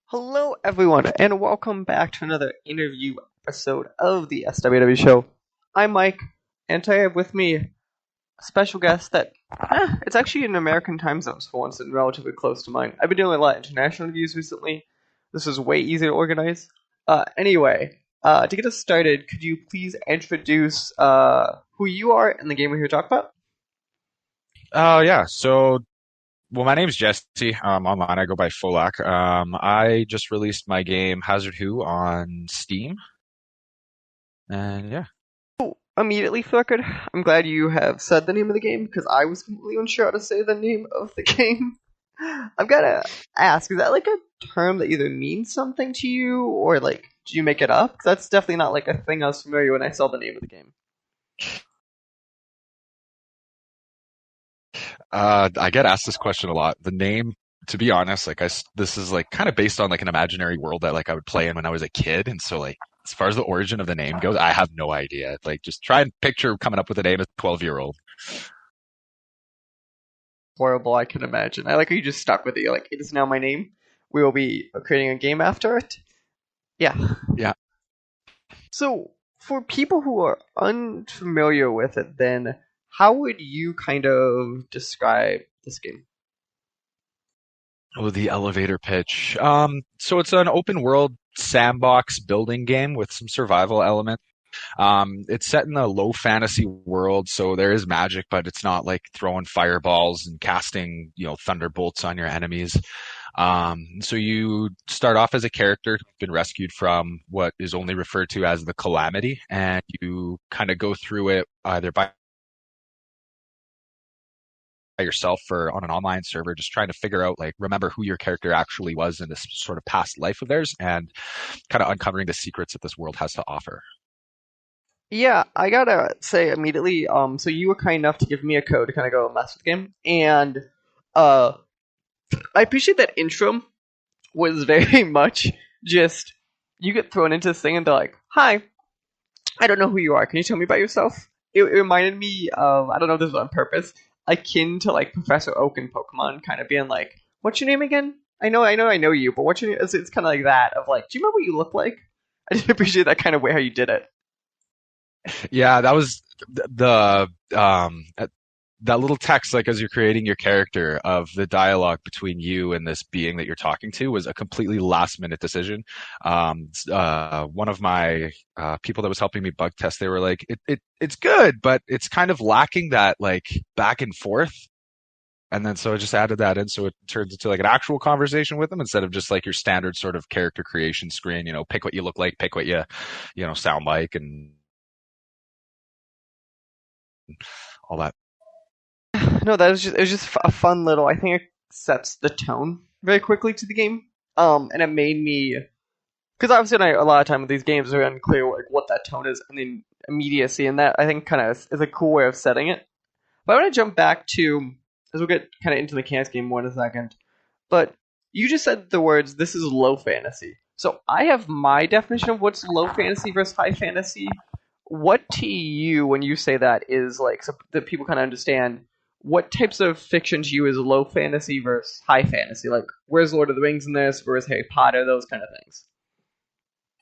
Hello, everyone, and welcome back to another interview episode of the SWW show. I'm Mike, and today I have with me a special guest that it's actually in American time zones for once and relatively close to mine. I've been doing a lot of international interviews recently. This is way easier to organize. To get us started, could you please introduce who you are and the game we're here to talk about? Yeah. Well, my name's Jesse. Online, I go by Folak. I just released my game Hazordhu on Steam, and yeah. Immediately for the record, I'm glad you have said the name of the game because I was completely unsure how to say the name of the game. I've got to ask, is that like a term that either means something to you or like, do you make it up? 'Cause that's definitely not like a thing I was familiar when I saw the name of the game. I get asked this question a lot. The name, to be honest, this is like kind of based on like an imaginary world that like I would play in when I was a kid, and so like as far as the origin of the name goes, I have no idea. Like, just try and picture coming up with a name as a 12-year-old. Horrible, I can imagine. I like how you just stuck with it. You're like, it is now my name. We will be creating a game after it. Yeah. Yeah. So, for people who are unfamiliar with it, then how would you kind of describe this game? Oh, the elevator pitch. So it's an open world sandbox building game with some survival elements. It's set in a low fantasy world, so there is magic, but it's not like throwing fireballs and casting, thunderbolts on your enemies. So you start off as a character who's been rescued from what is only referred to as the Calamity, and you kind of go through it either by yourself or on an online server, just trying to figure out, like, remember who your character actually was in this sort of past life of theirs, and kind of uncovering the secrets that this world has to offer. Yeah, I gotta say immediately, so you were kind enough to give me a code to kind of go mess with the game, and uh, I appreciate that intro was very much just you get thrown into this thing and they're like, "Hi, I don't know who you are. Can you tell me about yourself?" It reminded me of, I don't know if this was on purpose, akin to like Professor Oak in Pokemon, kind of being like, "What's your name again? I know you, but what's your name?" It's kind of like that of like, "Do you remember what you look like?" I just appreciate that kind of way how you did it. Yeah, that was that little text, like as you're creating your character, of the dialogue between you and this being that you're talking to, was a completely last minute decision. One of my people that was helping me bug test, they were like, it's good, but it's kind of lacking that like back and forth. And then so I just added that in, so it turns into like an actual conversation with them instead of just like your standard sort of character creation screen. Pick what you look like, pick what you sound like, and all that. No, that was just it was just a fun little. I think it sets the tone very quickly to the game. And it made me, because obviously a lot of time with these games are unclear like what that tone is, and then immediacy, and that I think kind of is a cool way of setting it. But I want to jump back to, as we'll get kind of into the mechanics game more in a second. But you just said the words, "This is low fantasy." So I have my definition of what's low fantasy versus high fantasy. What to you, when you say that, is like, so that people kind of understand what types of fiction to you is low fantasy versus high fantasy? Like, where's Lord of the Rings in this? Where's Harry Potter? Those kind of things.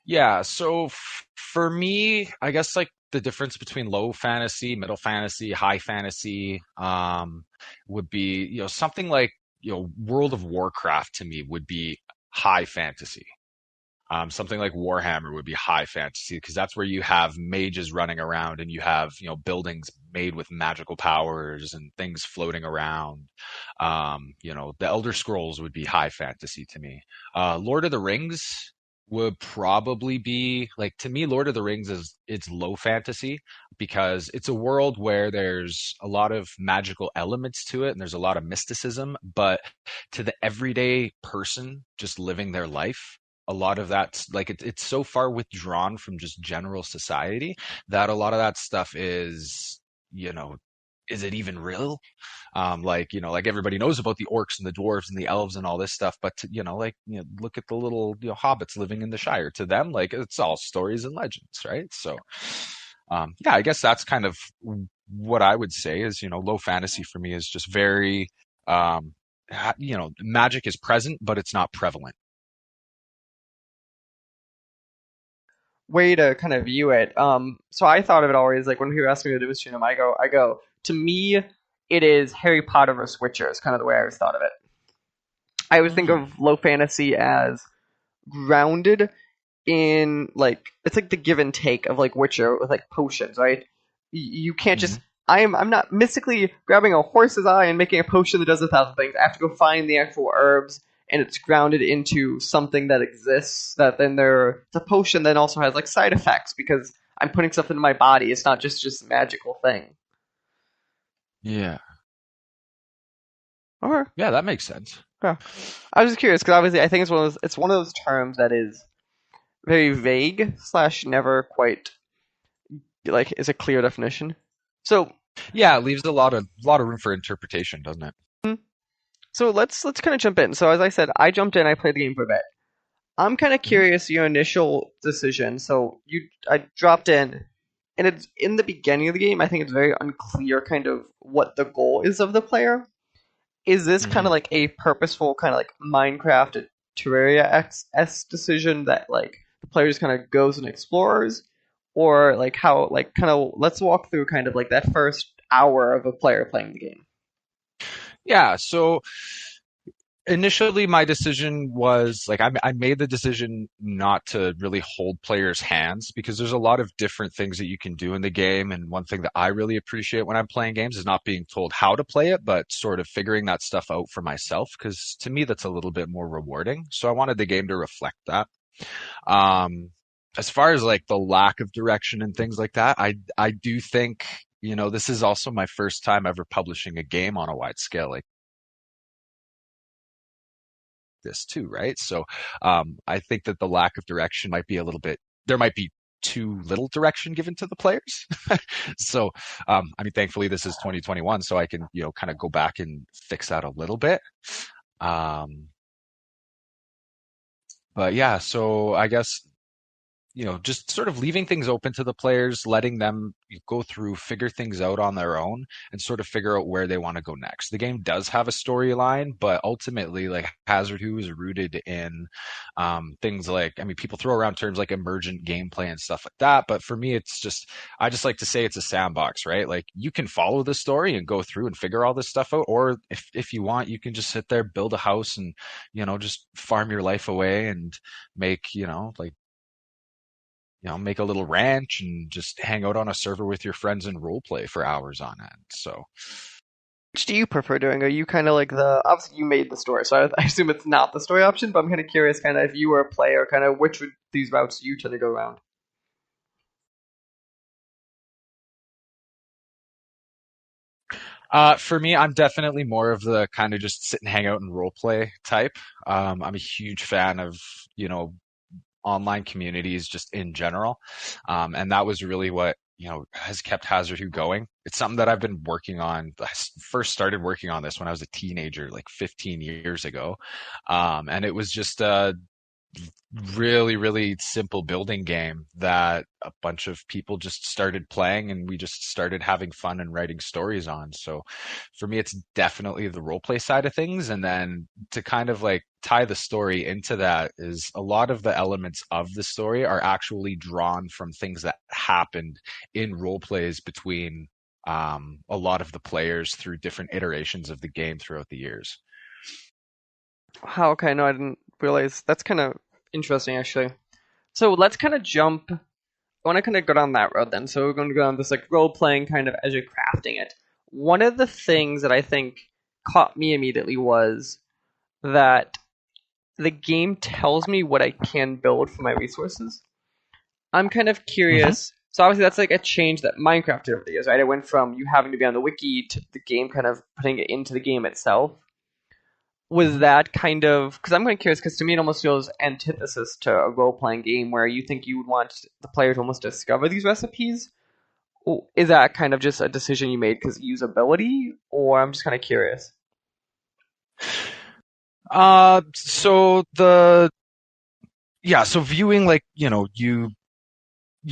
Yeah, so for me, I guess like the difference between low fantasy, middle fantasy, high fantasy, would be, something like, World of Warcraft to me would be high fantasy. Something like Warhammer would be high fantasy because that's where you have mages running around and you have, buildings made with magical powers and things floating around. The Elder Scrolls would be high fantasy to me. Lord of the Rings would probably be like, to me, Lord of the Rings is it's low fantasy because it's a world where there's a lot of magical elements to it and there's a lot of mysticism, but to the everyday person just living their life, a lot of that's like it's so far withdrawn from just general society that a lot of that stuff is, is it even real? Like everybody knows about the orcs and the dwarves and the elves and all this stuff, but look at the little, hobbits living in the Shire. To them, like, it's all stories and legends, right? So, yeah, I guess that's kind of what I would say is, low fantasy for me is just very, um, magic is present, but it's not prevalent. Way to kind of view it. So I thought of it always like when people ask me to do a stream, I go. To me, it is Harry Potter versus Witcher. Is kind of the way I always thought of it. I always think Mm, of low fantasy as grounded in like it's like the give and take of like Witcher with like potions, right? You can't just hmm I'm not mystically grabbing a horse's eye and making a potion that does 1,000 things. I have to go find the actual herbs, and it's grounded into something that exists. That then the potion then also has like side effects because I'm putting stuff into my body. It's not just a magical thing. Yeah. Okay. Yeah, that makes sense. Yeah. I was just curious because obviously I think it's one of those terms that is very vague slash never quite like is a clear definition. So Yeah, it leaves a lot of room for interpretation, doesn't it? so let's kind of jump in. So as I said, I jumped in, I played the game for a bit. I'm kind of hmm curious your initial decision. So I dropped in, and it's in the beginning of the game. I think it's very unclear kind of what the goal is of the player. Is this kind of hmm like a purposeful kind of like Minecraft Terraria X decision that like the player just kind of goes and explores, or like how like kind of let's walk through kind of like that first hour of a player playing the game. Yeah, so initially my decision was like I made the decision not to really hold players' hands because there's a lot of different things that you can do in the game. And one thing that I really appreciate when I'm playing games is not being told how to play it, but sort of figuring that stuff out for myself because to me that's a little bit more rewarding. So I wanted the game to reflect that. Um, as far as like the lack of direction and things like that, I do think, this is also my first time ever publishing a game on a wide scale like this too, right? So I think that the lack of direction might be a little bit, there might be too little direction given to the players. So, I mean, thankfully this is 2021, so I can, kind of go back and fix that a little bit. Um, but yeah, so I guess just sort of leaving things open to the players, letting them go through, figure things out on their own, and sort of figure out where they want to go next. The game does have a storyline, but ultimately, like Hazordhu is rooted in things like, I mean, people throw around terms like emergent gameplay and stuff like that, but for me, I just like to say it's a sandbox, right? Like you can follow the story and go through and figure all this stuff out, or if you want, you can just sit there, build a house, and just farm your life away and make like make a little ranch and just hang out on a server with your friends and role play for hours on end. So, Which do you prefer doing? Are you kind of like the obviously you made the story, so I assume it's not the story option. But I'm kind of curious, kind of if you were a player, kind of which would these routes you tend to go around. for me, I'm definitely more of the kind of just sit and hang out and role play type. I'm a huge fan of, you know, online communities just in general. And that was really what, has kept Hazard Who going. It's something that I've been working on. I first started working on this when I was a teenager, like 15 years ago. And it was just really, really simple building game that a bunch of people just started playing and we just started having fun and writing stories on. So for me, it's definitely the role play side of things. And then to kind of like tie the story into that is a lot of the elements of the story are actually drawn from things that happened in role plays between a lot of the players through different iterations of the game throughout the years. How okay, no, I didn't realize that's kind of interesting actually. So let's kind of jump. I want to kind of go down that road then. So we're going to go on this like role playing kind of as you're crafting it. One of the things that I think caught me immediately was that the game tells me what I can build for my resources. I'm kind of hmm curious. So obviously that's like a change that Minecraft did over the years, right? It went from you having to be on the wiki to the game kind of putting it into the game itself. Was hmm that kind of because I'm kind of curious because to me it almost feels antithesis to a role playing game where you think you would want the player to almost discover these recipes. Is that kind of just a decision you made because of usability, or I'm just kind of curious? So the yeah, so viewing like, you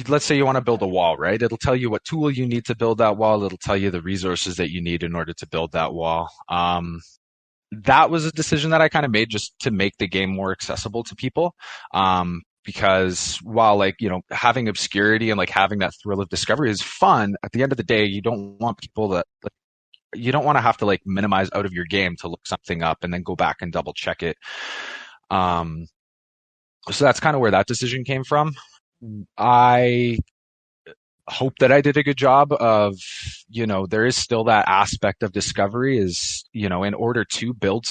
let's say you want to build a wall, right? It'll tell you what tool you need to build that wall. It'll tell you the resources that you need in order to build that wall. That was a decision that I kind of made just to make the game more accessible to people. Because while like, having obscurity and like having that thrill of discovery is fun, at the end of the day, you don't want people that like, you don't want to have to like minimize out of your game to look something up and then go back and double check it. Um, so that's kind of where that decision came from. I hope that I did a good job of, there is still that aspect of discovery is, in order to build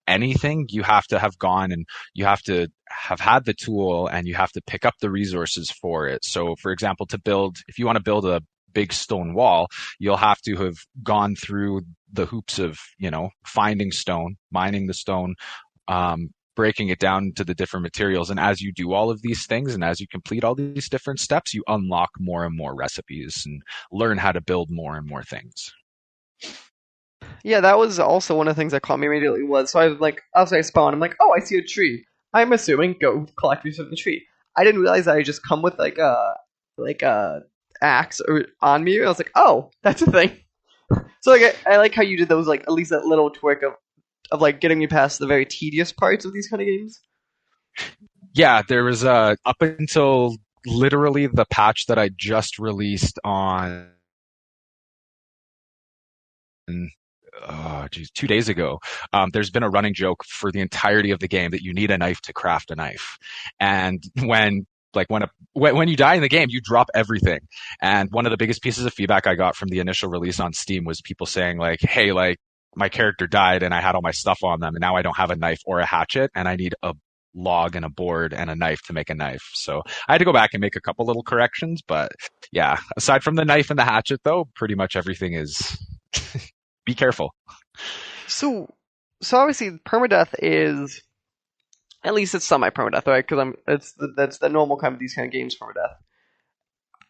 anything, you have to have gone and you have to have had the tool and you have to pick up the resources for it. So for example, if you want to build a big stone wall, you'll have to have gone through the hoops of, finding stone, mining the stone, breaking it down to the different materials. And as you do all of these things and as you complete all these different steps, you unlock more and more recipes and learn how to build more and more things. Yeah, that was also one of the things that caught me immediately was, so I was like, outside I spawn, I'm like, oh, I see a tree. I'm assuming go collect research from the tree. I didn't realize that I just come with like a axe or on me. I was like, oh, that's a thing. So like I like how you did those, like at least that little twerk of like getting me past the very tedious parts of these kind of games. Yeah, there was up until literally the patch that I just released on geez, 2 days ago. There's been a running joke for the entirety of the game that you need a knife to craft a knife. And when you die in the game, you drop everything. And one of the biggest pieces of feedback I got from the initial release on Steam was people saying like, hey, like my character died and I had all my stuff on them and now I don't have a knife or a hatchet and I need a log and a board and a knife to make a knife. So I had to go back and make a couple little corrections, but yeah, aside from the knife and the hatchet though, pretty much everything is be careful. So so obviously permadeath is, at least it's semi-permadeath, right? Because that's the normal kind of these kind of games permadeath.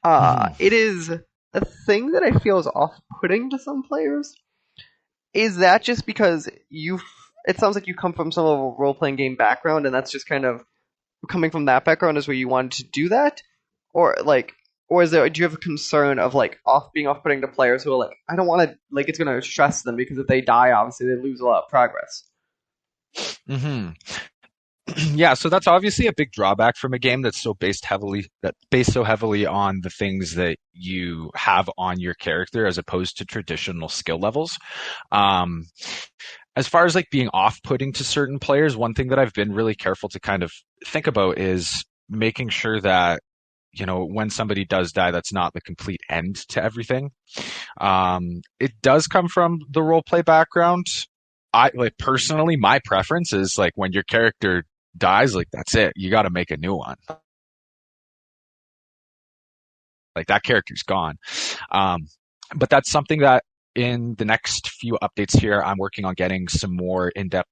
Mhm. It is a thing that I feel is off-putting to some players. Is that just because you? It sounds like you come from some of a role-playing game background, and that's just kind of coming from that background is where you wanted to do that, or like, or is there? Do you have a concern of like being off-putting to players who are like, I don't want to, like, it's going to stress them because if they die, obviously they lose a lot of progress. Mhm. Yeah, so that's obviously a big drawback from a game that's based so heavily on the things that you have on your character as opposed to traditional skill levels. Um, as far as like being off-putting to certain players, one thing that I've been really careful to kind of think about is making sure that when somebody does die, that's not the complete end to everything. It does come from the role play background. I like personally, my preference is like when your character dies, like that's it. You got to make a new one. Like that character's gone. Um, but that's something that in the next few updates here, I'm working on getting some more in-depth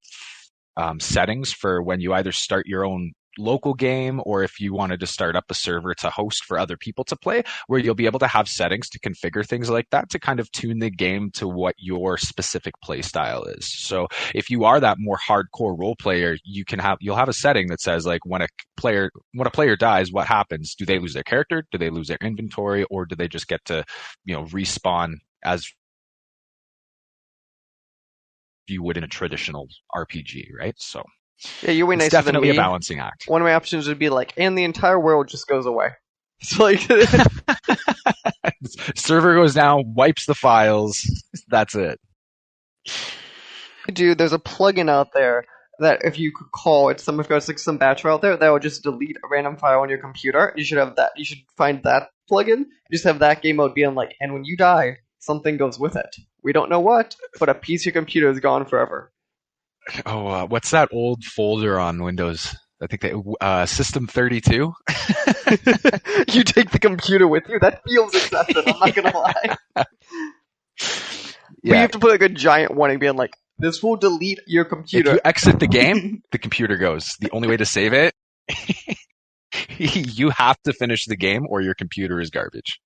settings for when you either start your own local game or if you wanted to start up a server to host for other people to play, where you'll be able to have settings to configure things like that to kind of tune the game to what your specific play style is. So if you are that more hardcore role player, you'll have a setting that says like when a player dies, what happens? Do they lose their character? Do they lose their inventory? Or do they just get to, respawn as you would in a traditional RPG, right? So Yeah, you're way it's nicer than definitely a me. balancing act. One of my options would be like, and the entire world just goes away. It's like, Server goes down, wipes the files. That's it. dude, there's a plugin out there that if you could call, it's some if there's like some batch out there that will just delete a random file on your computer. You should have that. You should find that plugin. Just have that game mode being like, and when you die, something goes with it. We don't know what, but a piece of your computer is gone forever. Oh, what's that old folder on Windows? I think System 32. You take the computer with you. That feels excessive. I'm not gonna lie. But you Yeah. have to put like a giant warning being like, this will delete your If you computer. exit the game, the computer goes. The only way to save it, you have to finish the game or your computer is garbage.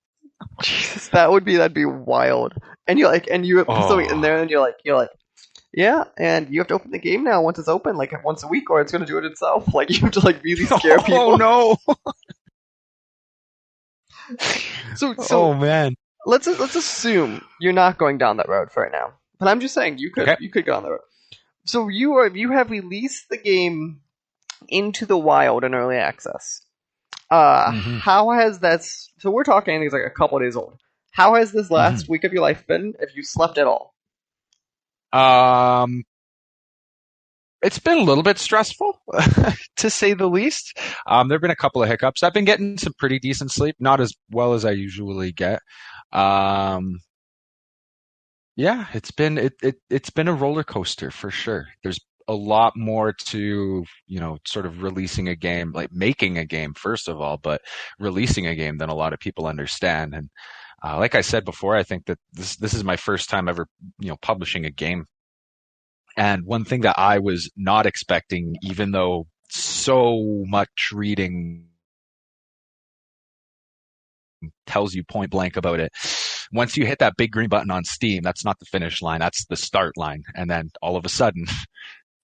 Jesus, that'd be wild. And you have something in Oh, there, and you're like, yeah, and you have to open the game now once it's open, like once a week, or it's gonna do it itself. Like you have to like really scare oh people. no. So Oh man. let's assume you're not going down that road for right now. But I'm just saying Okay. you could go on that road. So you have released the game into the wild in early access. hmm How has that? So we're talking things like a couple of days old. How has this last hmm week of your life been? If you slept at all? Um, it's been a little bit stressful, to say the least. There've been a couple of hiccups. I've been getting some pretty decent sleep, not as well as I usually get. Um, yeah, it's been a roller coaster for sure. There's a lot more to, sort of releasing a game, like making a game first of all, but releasing a game than a lot of people understand. And like I said before, I think that this is my first time ever, publishing a game. And one thing that I was not expecting, even though so much reading tells you point blank about it, once you hit that big green button on Steam, that's not the finish line, that's the start line. And then all of a sudden,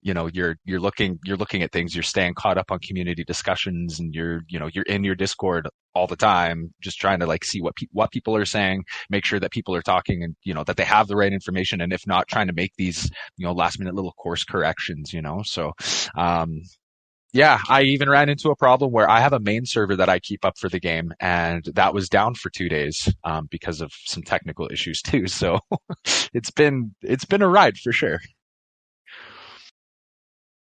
you're looking at things, you're staying caught up on community discussions, and you're in your Discord all the time, just trying to like see what people are saying, make sure that people are talking, and that they have the right information, and if not, trying to make these last minute little course corrections. So um yeah, I even ran into a problem where I have a main server that I keep up for the game, and that was down for 2 days, because of some technical issues too. So it's been a ride for sure.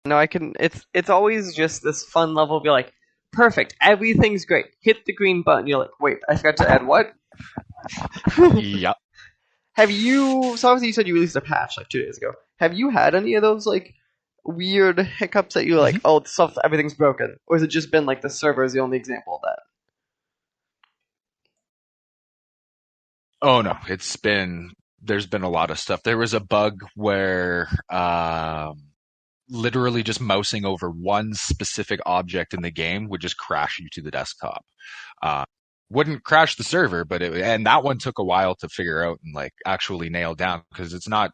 No, I can. It's always just this fun level. Be like, perfect, everything's great. Hit the green button. You're like, wait, I forgot to add what? Yep. Have you? So obviously you said you released a patch like 2 days ago. Have you had any of those like weird hiccups that you're like, hmm oh, stuff, everything's broken, or has it just been like the server is the only example of that? Oh no, there's been a lot of stuff. There was a bug where literally just mousing over one specific object in the game would just crash you to the desktop. Uh, wouldn't crash the server, but and that one took a while to figure out and like actually nail down, because it's not.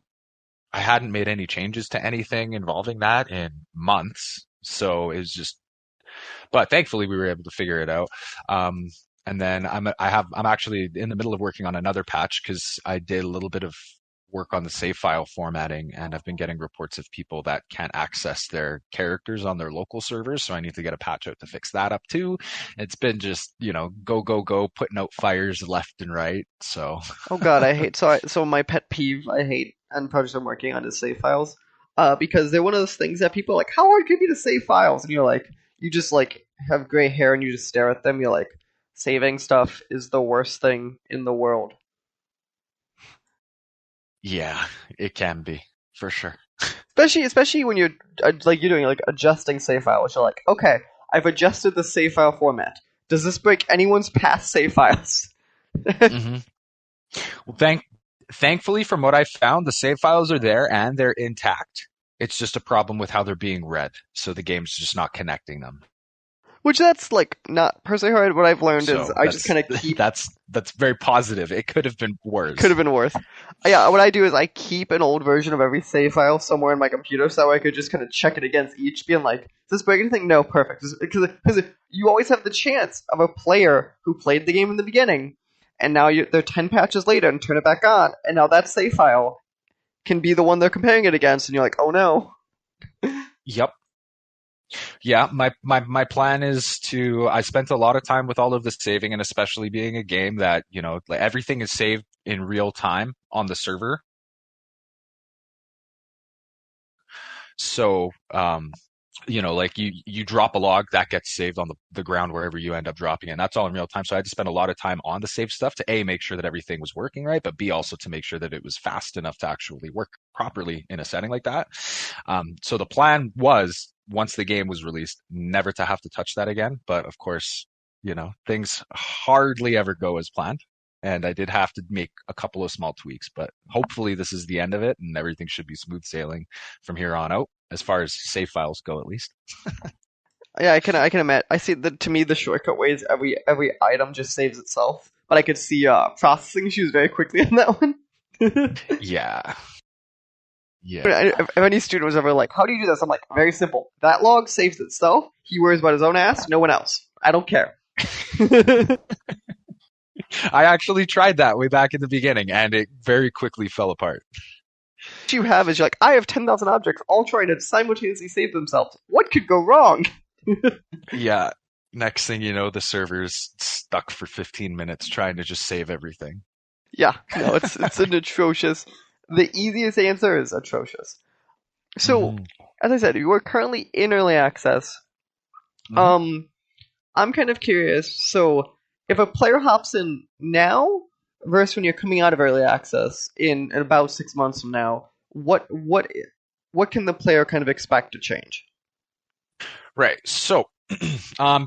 I hadn't made any changes to anything involving that in months, so it was just, but thankfully we were able to figure it out. Um, and then I'm actually in the middle of working on another patch, because I did a little bit of work on the save file formatting, and I've been getting reports of people that can't access their characters on their local servers. So I need to get a patch out to fix that up too. It's been just, go, go, go, putting out fires left and right. So Oh god, I hate so my pet peeve I hate and projects I'm working on is save files. Because they're one of those things that people are like, how hard can it be to save files? And you're like, you just like have gray hair and you just stare at them. You're like, saving stuff is the worst thing in the world. yeah, it can be for sure. Especially when you're like you're doing like adjusting save files. You're like, okay, I've adjusted the save file format. Does this break anyone's past save files? hmm Well, thankfully, from what I found, the save files are there and they're intact. It's just a problem with how they're being read, so the game's just not connecting them. Which that's like not personally hard. What I've learned is So I just that's kind of keep that's very positive. It could have been could worse. have been worse. Yeah, what I do is I keep an old version of every save file somewhere in my computer, so that way I could just kind of check it against each, being like, "Does this break anything?" No, perfect. Because you always have the chance of a player who played the game in the beginning, and now they're 10 patches later and turn it back on, and now that save file can be the one they're comparing it against, and you're like, "Oh no." Yep. Yeah, my plan is to. I spent a lot of time with all of the saving, and especially being a game that, like everything is saved in real time on the server. So, like you drop a log that gets saved on the ground wherever you end up dropping it. And that's all in real time. So I had to spend a lot of time on the save stuff to A, make sure that everything was working right, but B, also to make sure that it was fast enough to actually work properly in a setting like that. So the plan was, once the game was released, never to have to touch that again. But of course, things hardly ever go as planned. And I did have to make a couple of small tweaks, but hopefully this is the end of it and everything should be smooth sailing from here on out, as far as save files go, at least. Yeah, I can imagine. I see that to me the shortcut way is every item just saves itself, but I could see processing issues very quickly on that one. Yeah. Yeah. If any student was ever like, "How do you do this?" I'm like, "Very simple. That log saves itself. He worries about his own ass. No one else. I don't care." I actually tried that way back in the beginning, and it very quickly fell apart. What you have is you're like, I have 10,000 objects all trying to simultaneously save themselves. What could go wrong? Yeah. Next thing you know, the server's stuck for 15 minutes trying to just save everything. Yeah, no, it's an atrocious. The easiest answer is atrocious. So, Hmm. as I said, you are currently in early access. Hmm. Um, I'm kind of curious. So, if a player hops in now versus when you're coming out of early access in about 6 months from now, what can the player kind of expect to change? Right. So,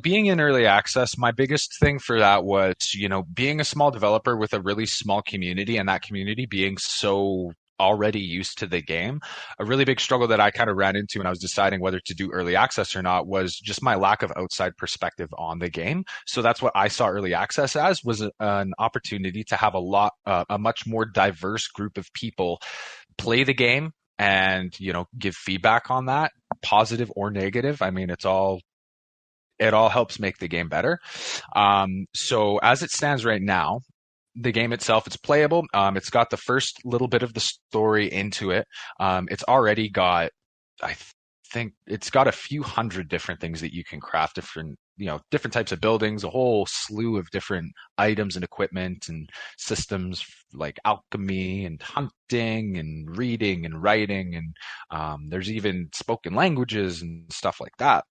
being in early access, my biggest thing for that was, being a small developer with a really small community and that community being so already used to the game. A really big struggle that I kind of ran into when I was deciding whether to do early access or not was just my lack of outside perspective on the game. So that's what I saw early access as was an opportunity to have a much more diverse group of people play the game and give feedback on that, positive or negative. I mean, it all helps make the game better. So as it stands right now, the game itself, it's playable. It's got the first little bit of the story into it. It's already got, I think it's got a few hundred different things that you can craft, different types of buildings, a whole slew of different items and equipment and systems like alchemy and hunting and reading and writing. And there's even spoken languages and stuff like that.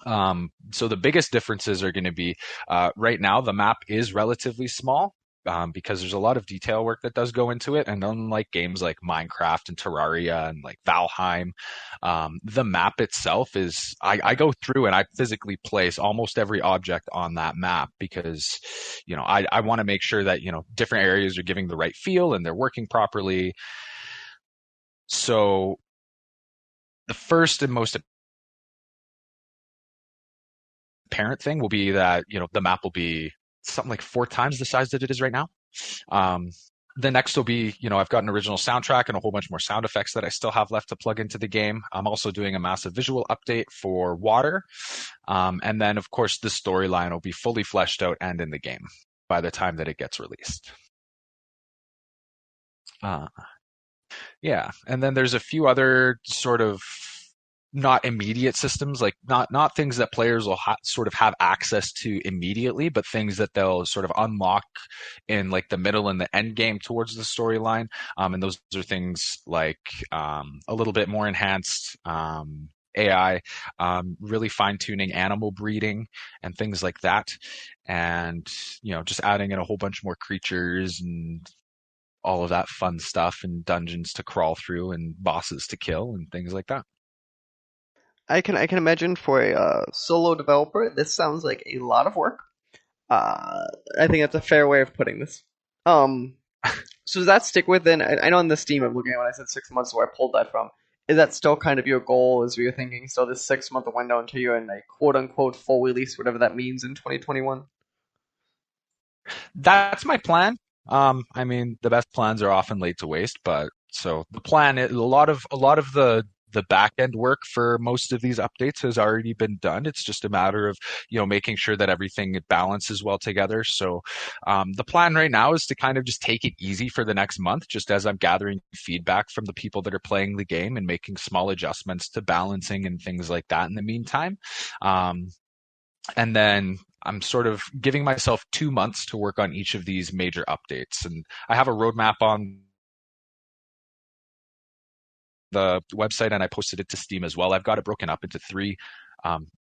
So the biggest differences are going to be right now the map is relatively small because there's a lot of detail work that does go into it, and unlike games like Minecraft and Terraria and like Valheim, the map itself is I go through and I physically place almost every object on that map because I want to make sure that different areas are giving the right feel and they're working properly. So the first and most apparent thing will be that the map will be something like 4 times the size that it is right now. Um, the next will be, I've got an original soundtrack and a whole bunch more sound effects that I still have left to plug into the game. I'm also doing a massive visual update for water. And then, of course, the storyline will be fully fleshed out and in the game by the time that it gets released. Uh, Yeah, and then there's a few other sort of not immediate systems, like not things that players will sort of have access to immediately, but things that they'll sort of unlock in like the middle and the end game towards the storyline. And those are things like a little bit more enhanced AI, really fine tuning animal breeding and things like that, and just adding in a whole bunch more creatures and all of that fun stuff and dungeons to crawl through and bosses to kill and things like that. I can imagine for a solo developer, this sounds like a lot of work. Uh, I think that's a fair way of putting this. Um, so does that stick within? I know in the Steam I'm looking at when I said 6 months, where I pulled that from. Is that still kind of your goal? Is you're thinking still this 6 month window until you're in a quote unquote full release, whatever that means in 2021? That's my plan. I mean, the best plans are often laid to waste, but so the plan is a lot of the back end work for most of these updates has already been done. It's just a matter of making sure that everything balances well together. So the plan right now is to kind of just take it easy for the next month, just as I'm gathering feedback from the people that are playing the game and making small adjustments to balancing and things like that in the meantime. Um, and then I'm sort of giving myself 2 months to work on each of these major updates. And I have a roadmap on the website and I posted it to Steam as well. I've got it broken up into three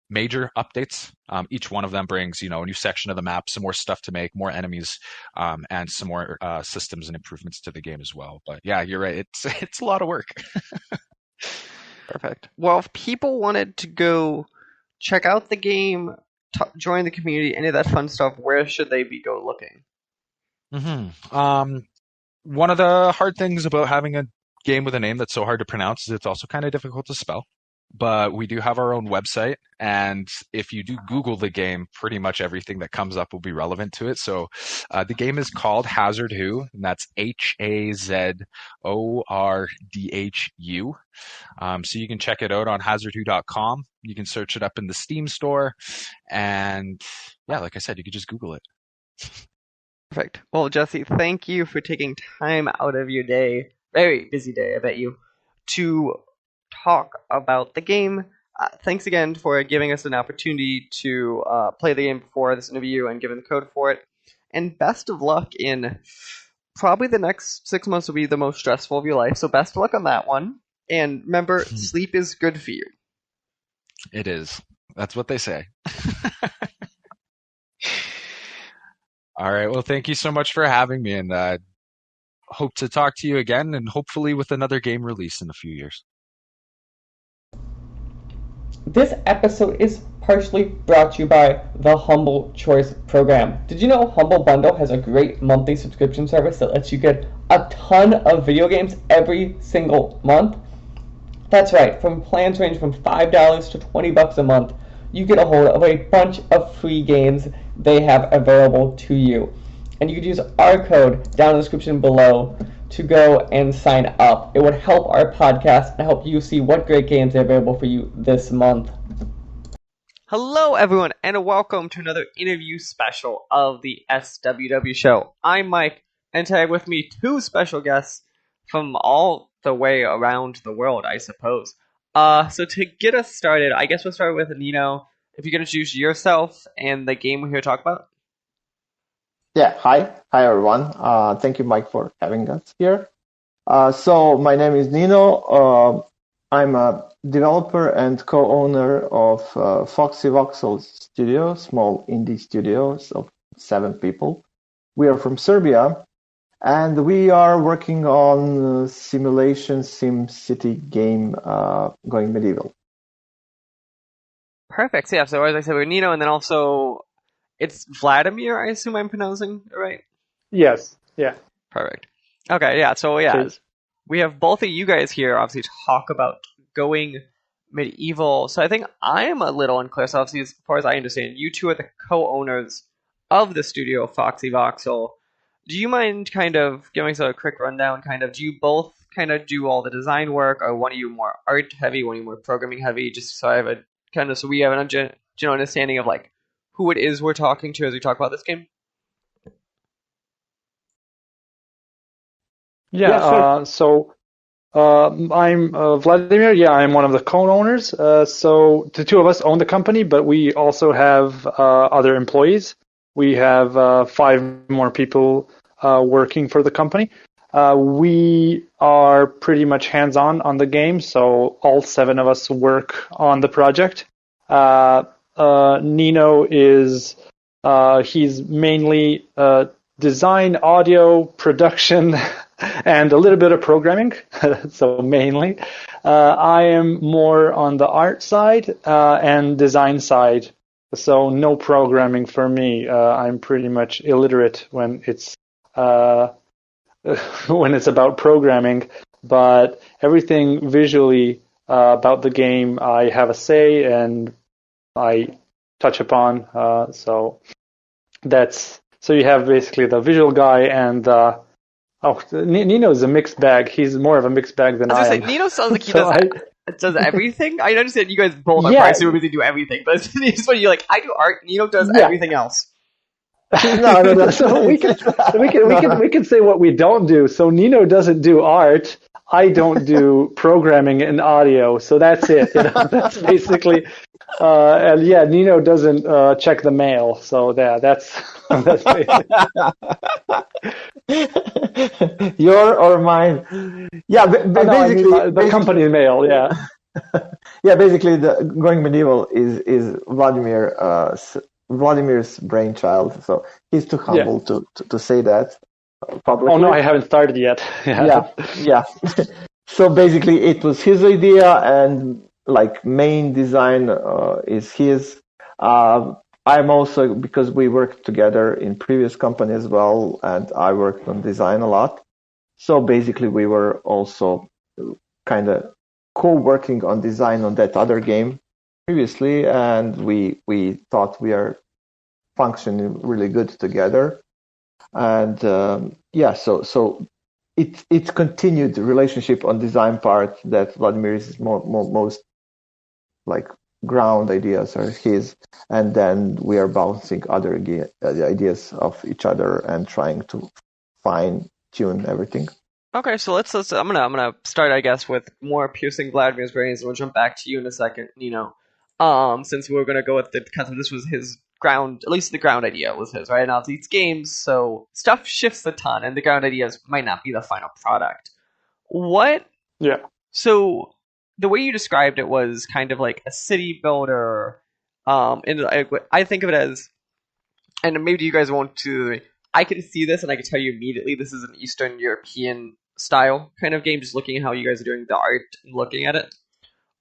major updates. Each one of them brings, a new section of the map, some more stuff to make, more enemies, and some more systems and improvements to the game as well. But yeah, you're right. It's a lot of work. Perfect. Well, if people wanted to go check out the game, join the community, any of that fun stuff, where should they be go looking? One of the hard things about having a game with a name that's so hard to pronounce is it's also kind of difficult to spell. But we do have our own website, and if you do Google the game, pretty much everything that comes up will be relevant to it. So the game is called Hazordhu, and that's Hazordhu. So you can check it out on hazordhu.com. You can search it up in the Steam store, and yeah, like I said, you could just Google it. Perfect. Well, Jesse, thank you for taking time out of your day, very busy day, I bet you, to talk about the game. Thanks again for giving us an opportunity to play the game before this interview and giving the code for it. And best of luck in probably the next 6 months will be the most stressful of your life. So best of luck on that one. And remember, sleep is good for you. It is. That's what they say. All right. Well, thank you so much for having me, and hope to talk to you again, and hopefully with another game release in a few years. This episode is partially brought to you by the Humble Choice program. Did you know Humble Bundle has a great monthly subscription service that lets you get a ton of video games every single month? That's right, from plans range from $5 to $20 a month, you get a hold of a bunch of free games they have available to you. And you could use our code down in the description below to go and sign up. It would help our podcast and help you see what great games are available for you this month. Hello, everyone, and welcome to another interview special of the SWW show. I'm Mike, and today with me two special guests from all the way around the world, I suppose. So to get us started, I guess we'll start with Nino. If you can introduce yourself and the game we're here to talk about. Yeah, hi everyone. Thank you, Mike, for having us here. So my name is Nino. I'm a developer and co-owner of Foxy Voxel Studio, small indie studios of 7 people. We are from Serbia, and we are working on simulation sim city game going medieval. Perfect. So, yeah, so as I said, we're Nino, and then also it's Vladimir, I assume I'm pronouncing it right? Yes. Yeah. Perfect. Okay, yeah, so yeah, Cheers. we have both of you guys here, obviously, to talk about going medieval. So I think I am a little unclear. So obviously, as far as I understand, you two are the co-owners of the studio, Foxy Voxel. Do you mind kind of giving us a quick rundown? Do you both kind of do all the design work, or one of you more art heavy, one of you more programming heavy? Just so I have so we have an general understanding of like who it is we're talking to as we talk about this game. Yeah. Sure. I'm Vladimir. Yeah, I'm one of the co-owners. So the two of us own the company, but we also have other employees. We have 5 more people working for the company. We are pretty much hands-on on the game, so all 7 of us work on the project. Nino is he's mainly design, audio, production, and a little bit of programming. So mainly, I am more on the art side and design side. So no programming for me. I'm pretty much illiterate when it's about programming. But everything visually about the game, I have a say and I touch upon. So you have basically the visual guy and Nino's a mixed bag. He's more of a mixed bag than I am. Nino sounds like he So does everything. I understand you guys both are Yeah. probably super busy do everything, but it's just when you're like, I do art, Nino does Yeah. everything else. No. So we can say what we don't do. So Nino doesn't do art. I don't do programming and audio. So that's it. That's basically. And yeah, Nino doesn't check the mail. So yeah, that's basically. Your or mine? Yeah, basically The company mail. Yeah. Yeah, basically, the going medieval is Vladimir's brainchild. So he's too humble to say that publicly. Oh no, I haven't started yet. Yeah. So basically, it was his idea, and like main design is his. I'm also, because we worked together in previous company as well, and I worked on design a lot. So basically, we were also kind of co-working on design on that other game previously, and we thought we are functioning really good together. And so it's continued relationship on design part that Vladimir is most like ground ideas are his, and then we are bouncing other ideas of each other and trying to fine tune everything. Okay, so let's I'm gonna start, I guess, with more piercing Vladimir's brains, and we'll jump back to you in a second. Since we were gonna go with the concept, this was his ground. At least the ground idea was his, right? Now it's these games, so stuff shifts a ton, and the ground ideas might not be the final product. What? Yeah. So the way you described it was kind of like a city builder. And I think of it as, and maybe you guys won't too. I can see this, and I can tell you immediately this is an Eastern European style kind of game. Just looking at how you guys are doing the art and looking at it.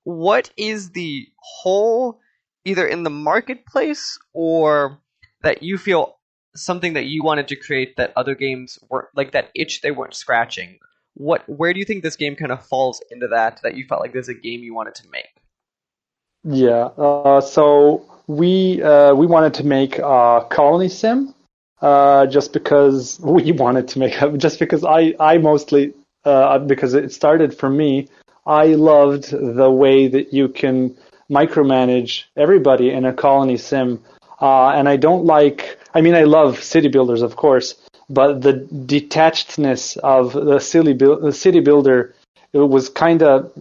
What is the hole, either in the marketplace or that you feel something that you wanted to create that other games weren't, like that itch they weren't scratching? Where do you think this game kind of falls into that you felt like there's a game you wanted to make? Yeah. So we wanted to make a colony sim, just because we wanted to make just because I mostly because it started for me. I loved the way that you can micromanage everybody in a colony sim, and I don't like. I mean, I love city builders, of course, but the detachedness of the city builder, it was kind of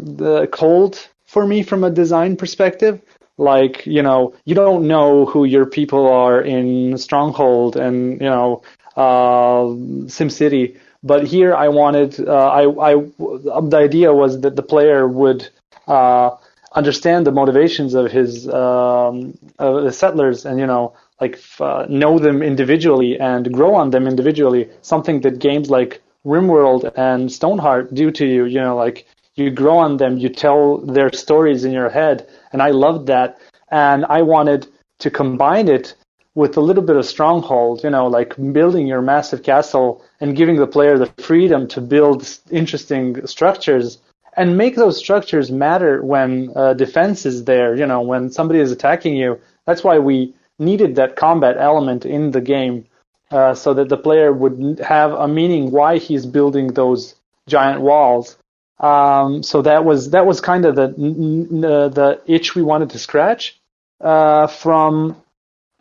cold for me from a design perspective. Like, you don't know who your people are in Stronghold and, SimCity. But here I wanted, the idea was that the player would understand the motivations of the settlers and, know them individually and grow on them individually. Something that games like RimWorld and Stoneheart do to you, like you grow on them, you tell their stories in your head. And I loved that. And I wanted to combine it with a little bit of Stronghold, like building your massive castle and giving the player the freedom to build interesting structures and make those structures matter when defense is there, when somebody is attacking you. That's why we needed that combat element in the game, so that the player would have a meaning why he's building those giant walls. So that was kind of the itch we wanted to scratch from.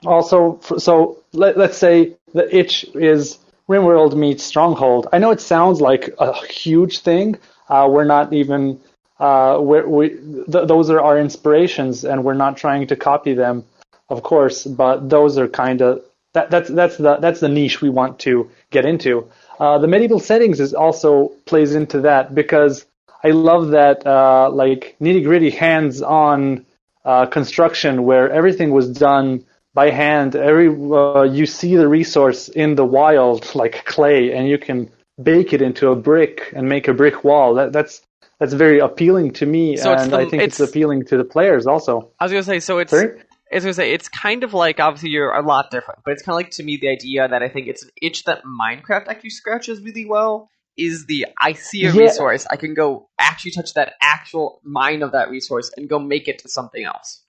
Also, so let's say the itch is RimWorld meets Stronghold. I know it sounds like a huge thing. We're not even those are our inspirations, and we're not trying to copy them, of course. But those are kind of that's the niche we want to get into. The medieval settings also plays into that because I love that like nitty-gritty hands-on construction where everything was done by hand. You see the resource in the wild like clay, and you can bake it into a brick and make a brick wall. That's very appealing to me, so and I think it's appealing to the players also. I was gonna say, so it's kind of like, obviously you're a lot different, but it's kind of like, to me, the idea that I think it's an itch that Minecraft actually scratches really well is I see a resource, I can go actually touch that actual mine of that resource and go make it to something else.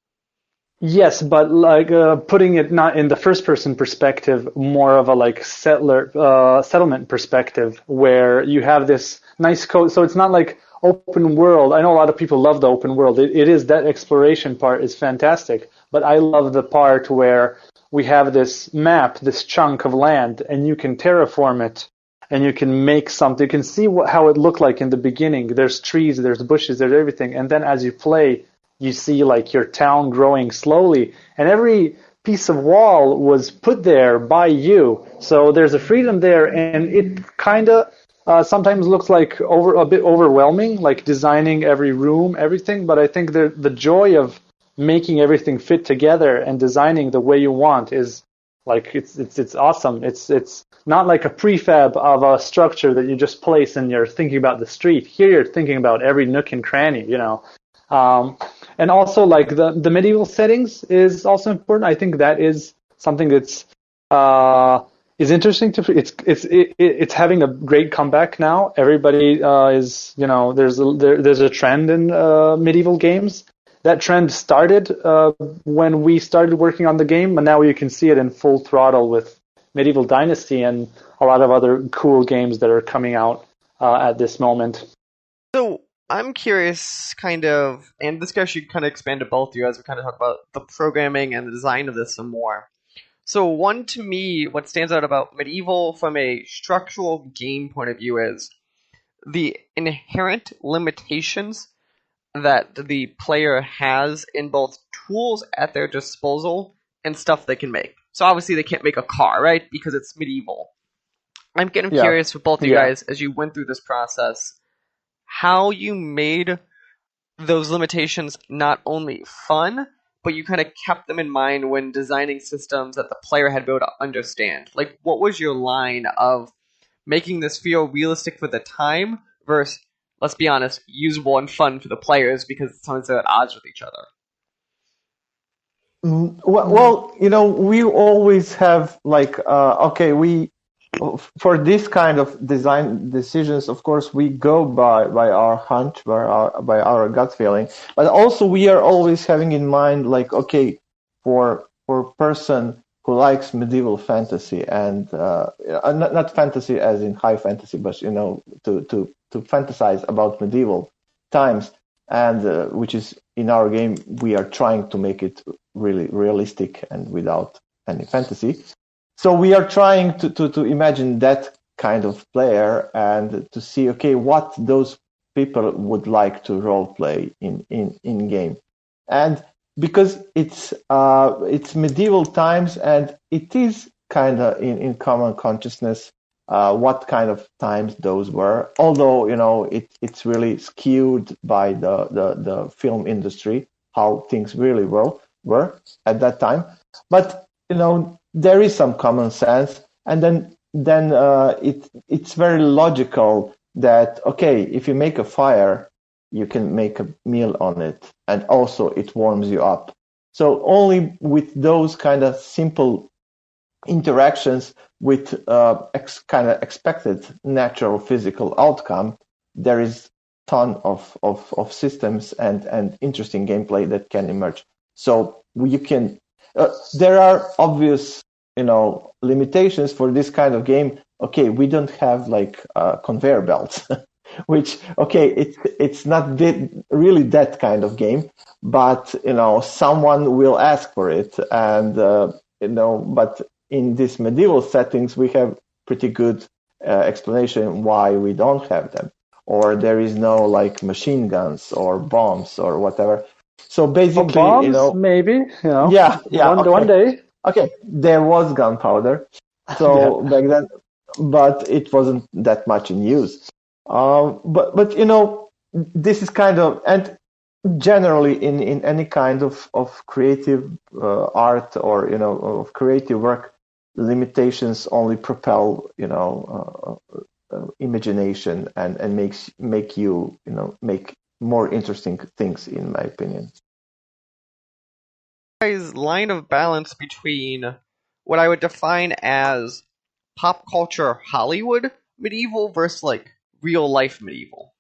Yes, but like putting it not in the first-person perspective, more of a like settlement perspective, where you have this nice code. So it's not like open world. I know a lot of people love the open world. It is, that exploration part is fantastic, but I love the part where we have this map, this chunk of land, and you can terraform it, and you can make something. You can see how it looked like in the beginning. There's trees, there's bushes, there's everything, and then as you play, you see like your town growing slowly, and every piece of wall was put there by you. So there's a freedom there, and it kind of sometimes looks like a bit overwhelming, like designing every room, everything. But I think the joy of making everything fit together and designing the way you want is like it's awesome. It's not like a prefab of a structure that you just place and you're thinking about the street. Here you're thinking about every nook and cranny, And also, like the medieval settings is also important. I think that is something that's is interesting to. It's having a great comeback now. Everybody is, there's a trend in medieval games. That trend started when we started working on the game, but now you can see it in full throttle with Medieval Dynasty and a lot of other cool games that are coming out at this moment. So I'm curious, kind of, and this guy should kind of expand to both of you as we kind of talk about the programming and the design of this some more. So, one to me, what stands out about Medieval from a structural game point of view is the inherent limitations that the player has in both tools at their disposal and stuff they can make. So, obviously, they can't make a car, right? Because it's medieval. I'm getting curious with both of you guys as you went through this process, how you made those limitations not only fun, but you kind of kept them in mind when designing systems that the player had to be able to understand. Like, what was your line of making this feel realistic for the time versus, let's be honest, usable and fun for the players because sometimes they're at odds with each other? Well, we always have for this kind of design decisions, of course, we go by our hunch, by our gut feeling. But also, we are always having in mind, for a person who likes medieval fantasy and not fantasy as in high fantasy, but to fantasize about medieval times, and which is in our game, we are trying to make it really realistic and without any fantasy. So we are trying to imagine that kind of player and to see, what those people would like to role play in game. And because it's medieval times and it is kind of in common consciousness what kind of times those were, although it's really skewed by the film industry, how things really were at that time. But there is some common sense, and then it's very logical that if you make a fire, you can make a meal on it, and also it warms you up. So only with those kind of simple interactions with kind of expected natural physical outcome, there is ton of systems and interesting gameplay that can emerge. So you can. There are obvious, limitations for this kind of game. We don't have conveyor belts, which it's not really that kind of game, but someone will ask for it, and but in these medieval settings we have pretty good explanation why we don't have them, or there is no machine guns or bombs or whatever. So basically, bombs, maybe, yeah, one day. Okay, there was gunpowder, so back then, but it wasn't that much in use. But this is kind of, and generally in any kind of creative art or of creative work, limitations only propel imagination and make you make more interesting things, in my opinion. Guys, line of balance between what I would define as pop culture Hollywood medieval versus real life medieval.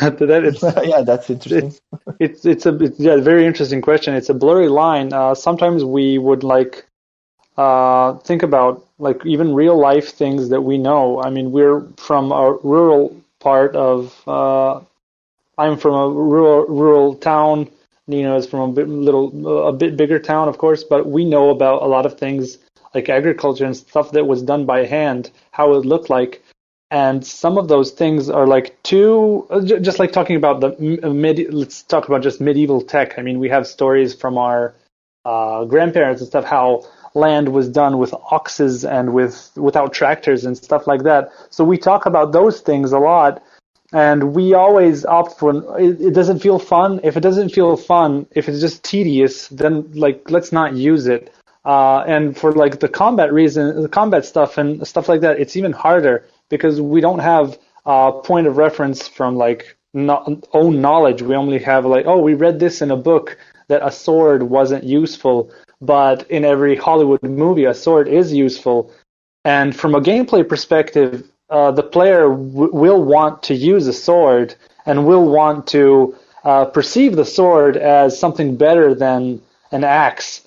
That's interesting. It's a very interesting question. It's a blurry line. Sometimes we would think about even real life things that we know. I mean, we're from a rural part of. I'm from a rural town. Nina is from a bit bigger town, of course, but we know about a lot of things like agriculture and stuff that was done by hand, how it looked like. And some of those things are just like talking about let's talk about just medieval tech. I mean, we have stories from our grandparents and stuff, how land was done with oxes and without tractors and stuff like that. So we talk about those things a lot. And we always opt for it doesn't feel fun. If it doesn't feel fun, if it's just tedious, then let's not use it. And for the combat stuff and stuff like that, it's even harder because we don't have a point of reference from own knowledge. We only have we read this in a book that a sword wasn't useful, but in every Hollywood movie a sword is useful. And from a gameplay perspective, the player will want to use a sword and will want to perceive the sword as something better than an axe.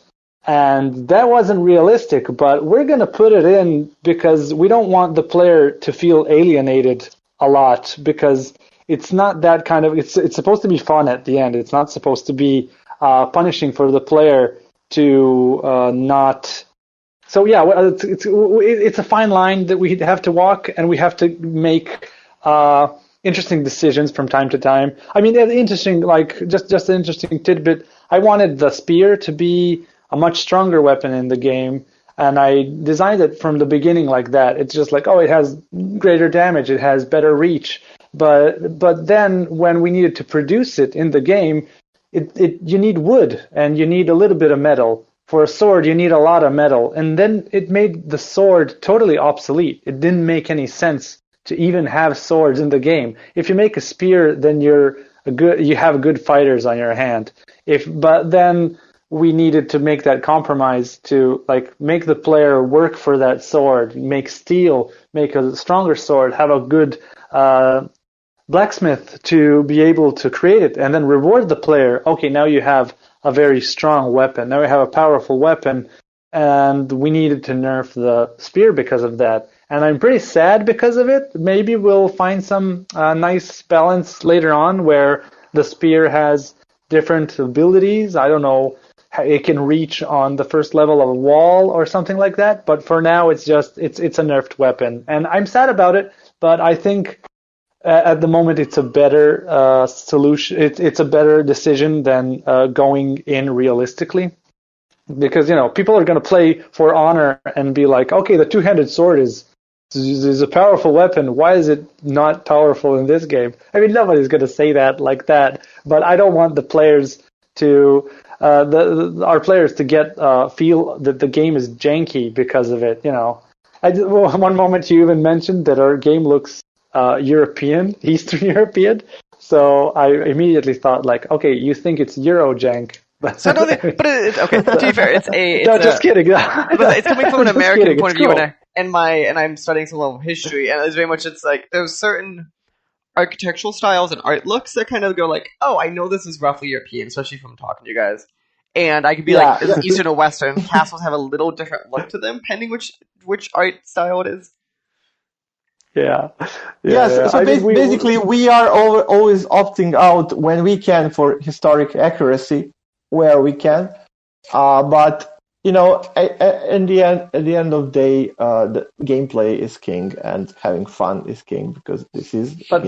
And that wasn't realistic, but we're going to put it in because we don't want the player to feel alienated a lot because it's not that kind of it's supposed to be fun at the end. It's not supposed to be punishing for the player to not. So yeah, it's a fine line that we have to walk, and we have to make interesting decisions from time to time. I mean, interesting, like just an interesting tidbit. I wanted the spear to be a much stronger weapon in the game, and I designed it from the beginning like that. It's just like, oh, it has greater damage, it has better reach. But then when we needed to produce it in the game, you need wood and you need a little bit of metal. For a sword, you need a lot of metal, and then it made the sword totally obsolete. It didn't make any sense to even have swords in the game. If you make a spear, then you have good fighters on your hand. But then we needed to make that compromise to like make the player work for that sword, make steel, make a stronger sword, have a good blacksmith to be able to create it, and then reward the player. Okay, now you have a very strong weapon. Now we have a powerful weapon, and we needed to nerf the spear because of that. And I'm pretty sad because of it. Maybe we'll find some nice balance later on where the spear has different abilities. I don't know, it can reach on the first level of a wall or something like that. But for now, it's a nerfed weapon, and I'm sad about it. But I think at the moment, it's a better solution. It's a better decision than going in realistically, because people are going to play for honor and be like, okay, the two-handed sword is a powerful weapon. Why is it not powerful in this game? I mean, nobody's going to say that like that. But I don't want the players to our players to get feel that the game is janky because of it. One moment you even mentioned that our game looks European, Eastern European. So I immediately thought like, okay, you think it's Eurojank. So no, but it's okay. To be fair, just kidding. But it's coming from an American point of view, cool. and I'm studying some level of history, and it's very much like there's certain architectural styles and art looks that kind of go like, oh, I know this is roughly European, especially from talking to you guys. And I could be like, is it Eastern or Western? Castles have a little different look to them, depending which art style it is. Yeah. Yes. So basically, we are always opting out when we can for historic accuracy, where we can. But at the end of the day, the gameplay is king, and having fun is king, because this is. But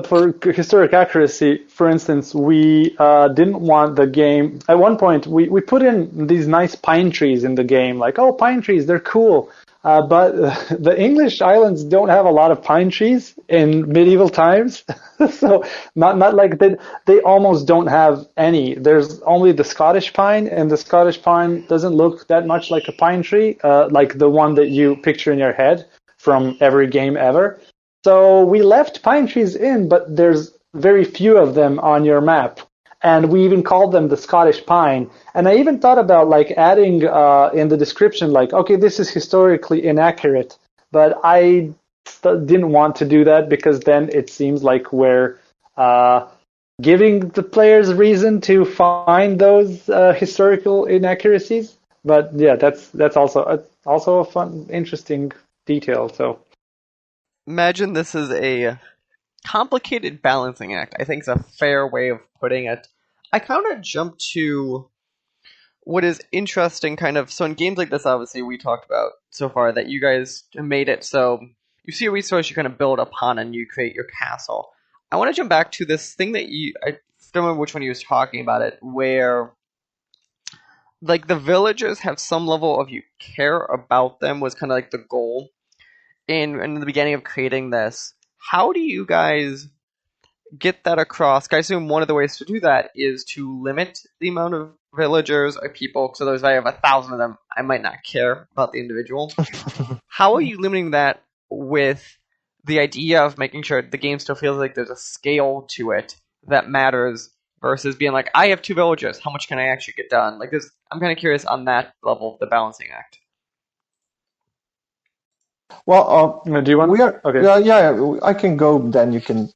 for historic accuracy, for instance, we didn't want the game. At one point, we put in these nice pine trees in the game, like, oh, pine trees, they're cool. But the English islands don't have a lot of pine trees in medieval times, so not like they almost don't have any. There's only the Scottish pine, and the Scottish pine doesn't look that much like a pine tree, like the one that you picture in your head from every game ever. So we left pine trees in, but there's very few of them on your map. And we even called them the Scottish pine. And I even thought about like adding in the description, like, okay, this is historically inaccurate. But I didn't want to do that, because then it seems like we're giving the players reason to find those historical inaccuracies. But yeah, that's also a fun, interesting detail. So imagine this is a complicated balancing act, I think is a fair way of putting it. I kind of jumped to what is interesting so in games like this, obviously, we talked about so far that you guys made it so you see a resource, you kind of build upon, and you create your castle. I want to jump back to this thing that I don't remember which one you was talking about it, where like the villagers have some level of you care about them was kind of like the goal in the beginning of creating this. How do you guys get that across? I assume one of the ways to do that is to limit the amount of villagers or people. So if I have 1,000 of them, I might not care about the individual. How are you limiting that with the idea of making sure the game still feels like there's a scale to it that matters, versus being like, I have 2 villagers, how much can I actually get done? Like this, I'm kind of curious on that level of the balancing act. Well, do you want? We are. Okay. Yeah. I can go. Then you can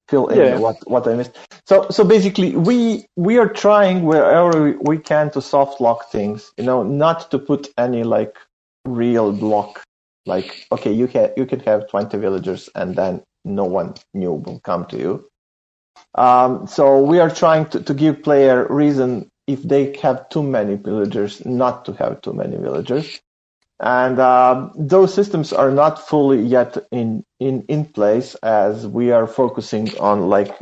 fill in what I missed. So basically, we are trying wherever we can to soft lock things. Not to put any like real block like, okay, you could have 20 villagers and then no one new will come to you. So we are trying to give player reason if they have too many villagers not to have too many villagers. And those systems are not fully yet in place, as we are focusing on like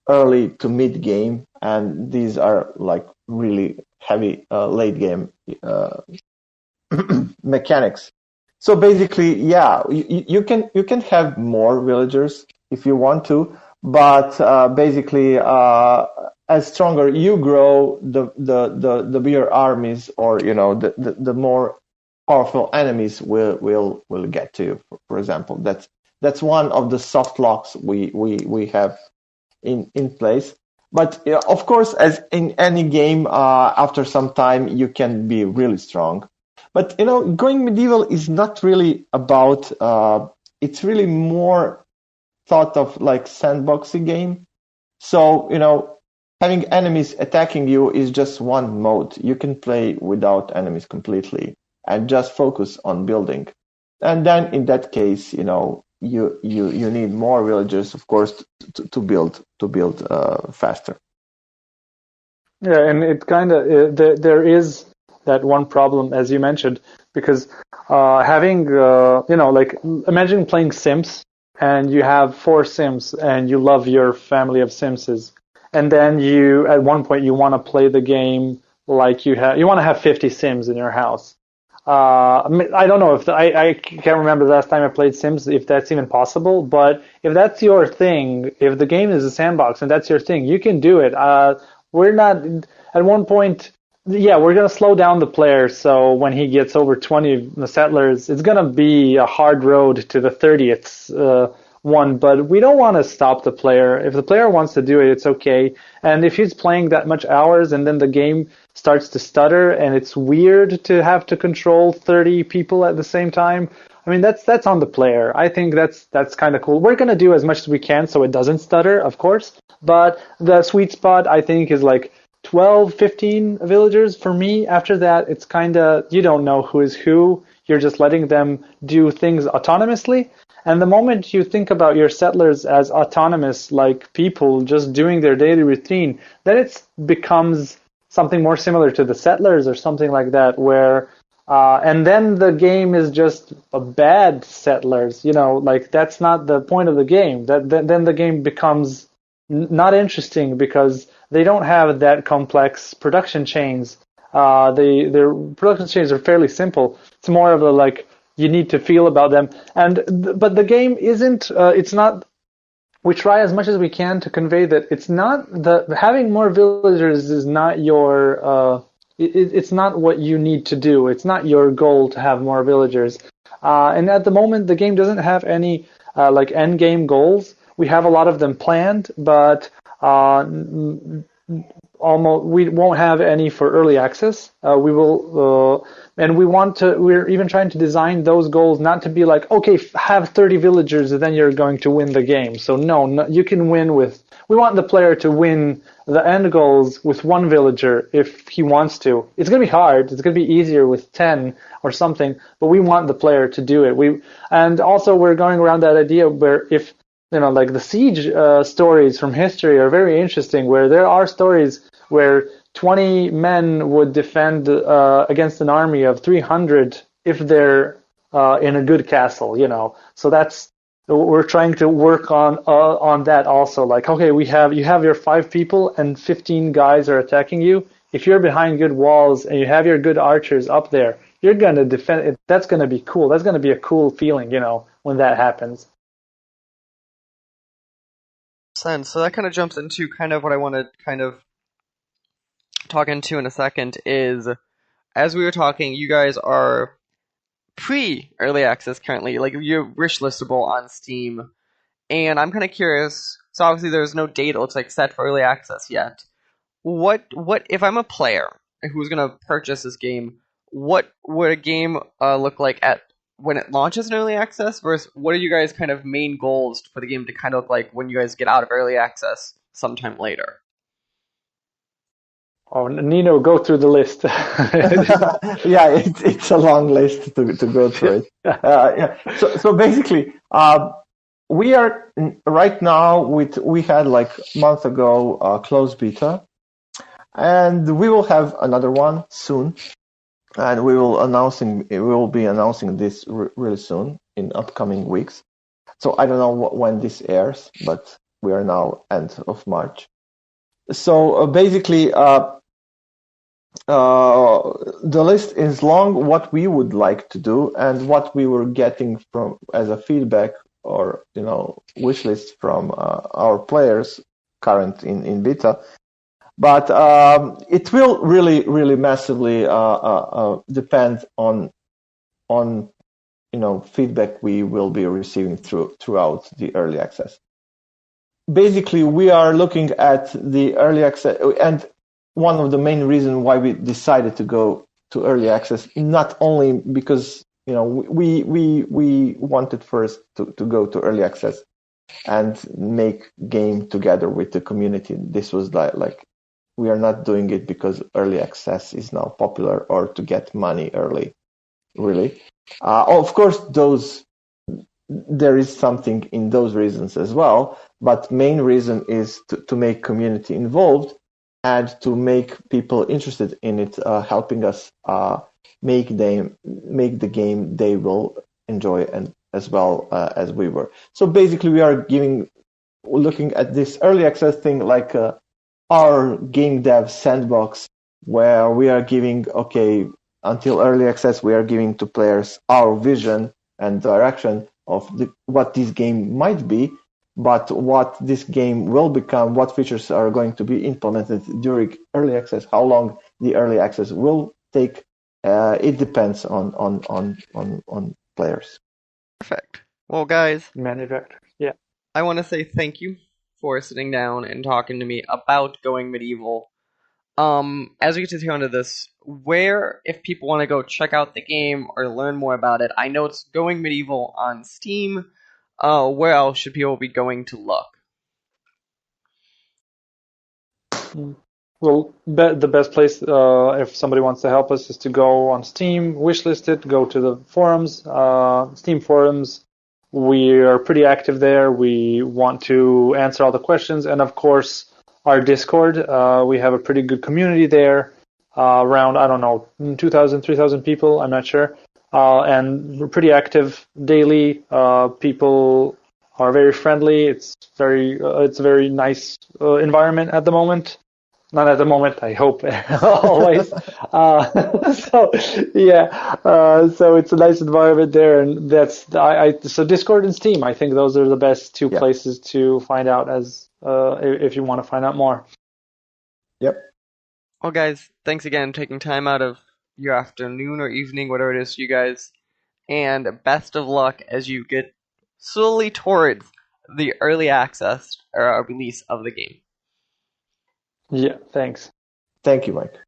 early to mid game, and these are like really heavy late game mechanics. So basically, yeah, you can have more villagers if you want to, but basically, as stronger you grow, the bigger armies, or the more powerful enemies will get to you. For example, that's one of the soft locks we have in place. But of course, as in any game, after some time you can be really strong. But going medieval is not really about. It's really more thought of like sandboxy game. So having enemies attacking you is just one mode. You can play without enemies completely and just focus on building. And then in that case, you need more villagers, of course, to build faster. Yeah, and it kind of there is that one problem, as you mentioned, because having like imagine playing Sims, and you have 4 Sims, and you love your family of Simses, and then you at one point you want to play the game like you want to have 50 Sims in your house. I don't know if I can't remember the last time I played Sims, if that's even possible. But if that's your thing, if the game is a sandbox and that's your thing, you can do it. We're not at one point. Yeah, we're gonna slow down the player. So when he gets over 20 settlers, it's gonna be a hard road to the 30th one. But we don't want to stop the player. If the player wants to do it, it's okay. And if he's playing that much hours and then the game starts to stutter and it's weird to have to control 30 people at the same time, I mean, that's on the player. I think that's kind of cool. We're going to do as much as we can so it doesn't stutter, of course, but the sweet spot, I think, is like 12, 15 villagers for me. After that, it's kind of, you don't know who is who. You're just letting them do things autonomously. And the moment you think about your settlers as autonomous, like people just doing their daily routine, then it becomes something more similar to the settlers or something like that, where and then the game is just a bad settlers, like that's not the point of the game. Then the game becomes not interesting because they don't have that complex production chains. Their production chains are fairly simple. It's more of a like you need to feel about them, but the game isn't. It's not. We try as much as we can to convey that it's not having more villagers is not your. It's not what you need to do. It's not your goal to have more villagers. And at the moment, the game doesn't have any like end game goals. We have a lot of them planned, but almost we won't have any for early access. We will, and we're even trying to design those goals not to be like, okay, have 30 villagers and then you're going to win the game. So no, you can win with. We want the player to win the end goals with 1 villager if he wants to. It's going to be hard. It's going to be easier with 10 or something, but we want the player to do it. And also we're going around that idea where if like the siege stories from history are very interesting, where there are stories where 20 men would defend against an army of 300 if they're in a good castle, So we're trying to work on that also. Like, okay, you have your 5 people and 15 guys are attacking you. If you're behind good walls and you have your good archers up there, you're gonna defend it. That's gonna be cool. That's gonna be a cool feeling, when that happens. Sense. So that kind of jumps into kind of what I want to kind of talk into in a second is, as we were talking, you guys are pre-early access currently, like you're wish listable on Steam, and I'm kind of curious. So obviously there's no date it looks like set for early access yet. What if I'm a player who's gonna purchase this game? What would a game look like at when it launches in early access versus what are you guys kind of main goals for the game to kind of look like when you guys get out of early access sometime later? Oh, Nino, go through the list. Yeah, it's a long list to go through it. Yeah. So basically, we are right now we had like a month ago closed beta, and we will have another one soon, and we will be announcing this really soon in upcoming weeks. So I don't know when this airs, but we are now end of March. So basically, the list is long. What we would like to do and what we were getting from as a feedback or wish list from our players current in beta. But it will really massively depend on feedback we will be receiving throughout the early access. Basically, we are looking at the early access, and one of the main reasons why we decided to go to early access, not only because we wanted first to go to early access and make game together with the community. This was like we are not doing it because early access is now popular or to get money early, really. Of course, there is something in those reasons as well, but main reason is to make community involved and to make people interested in it, helping us make the game they will enjoy and as well as we were. So basically, we are looking at this early access thing like our game dev sandbox, where we are giving until early access we are giving to players our vision and direction of what this game might be, but what this game will become, what features are going to be implemented during early access, how long the early access will take. It depends on players. Perfect. Well, guys, Manufacturers. Yeah. I want to say thank you for sitting down and talking to me about Going Medieval. As we get to the end of this, where, if people want to go check out the game or learn more about it, I know it's Going Medieval on Steam. Where else should people be going to look? Well, the best place if somebody wants to help us is to go on Steam, wishlist it, go to the forums, Steam forums. We are pretty active there. We want to answer all the questions, and of course, our Discord. We have a pretty good community there, around, I don't know, 2,000, 3,000 people, I'm not sure. And we're pretty active daily. People are very friendly. It's a very nice environment at the moment. Not at the moment, I hope, always. So it's a nice environment there, and so Discord and Steam, I think those are the best two places to find out if you want to find out more. Yep. Well, guys, thanks again for taking time out of your afternoon or evening, whatever it is, you guys, and best of luck as you get slowly towards the early access or release of the game. Yeah, thanks. Thank you, Mike.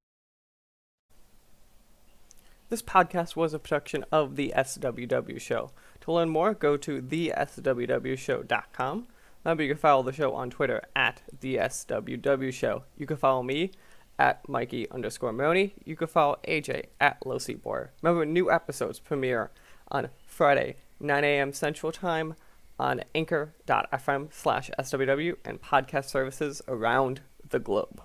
This podcast was a production of the SWW Show. To learn more, go to theswwshow.com. Remember, you can follow the show on Twitter at the SWW Show. You can follow me at Mikey_Maroney. You can follow AJ at LowSeatBoy. Remember, new episodes premiere on Friday, 9 a.m. Central Time on anchor.fm/SWW and podcast services around the globe.